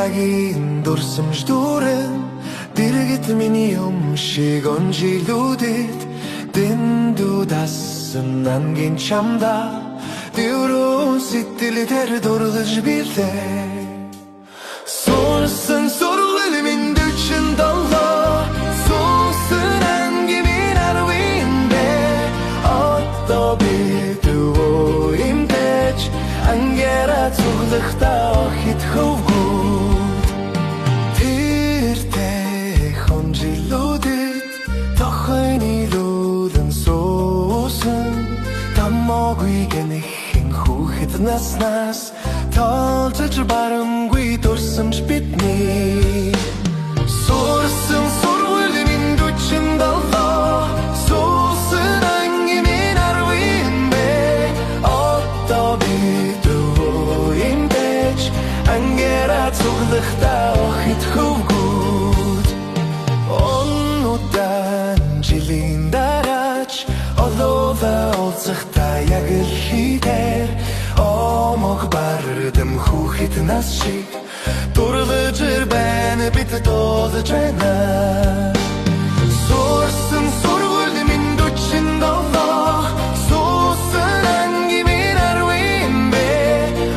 цагийн дурсамждүрэн дэргэд миний шиг онжилүүдэд дэндүүдасан ангийн чамда дэврүүн сэтгэлээр дурлаж билээ. Сурсан сургууль минь дөчн долоо суусан ангимын арвин бэ одоо би дөвөө имдэж ангера цуглахтаа хит хөвгүүд тэртэй хонжилүүдэд тохойны лүүлэн суусан тамоогүй гэнэхэн хүүхэд наснаас толцож барамгүй дурсамж бидний сурсан сургууль минь дөчн долоо суусан ангимын арвин бэ одоо би дөвөө имдэж ангера цуглахтаа хит хөвгүүд онудан жилийн дараач олоова уулзахтаа яг л хитэр омог бардам хүүхэд нас шиг дурлаж байна бид дуулж байна. Сурсан сургууль минь дөчн долоо суусан ангимын арвин бэ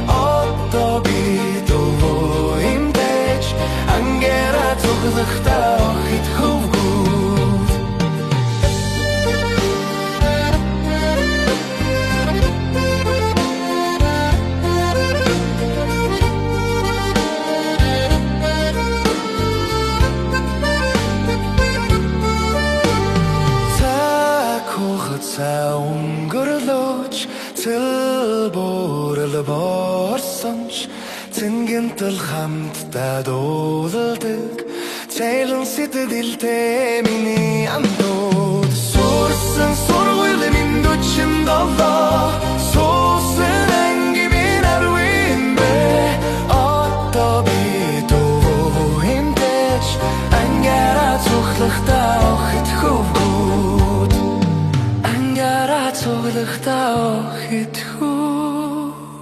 одоо би дөвөө имдэж ангера цуглахтаа хит хөвгүүд өнгөрлөж цэлбөрл борсонч цэнгэнтэл хамтдаа дуулдаг цайлан сэтгэлтэй миний амтууд сурсан сургууль минь дөчн долоо суусан ангимын арвин бэ одоо би дөвөө имдэж ангера цуглахтаа хит хөвгүүд цуглахтаа хит хөвгүүд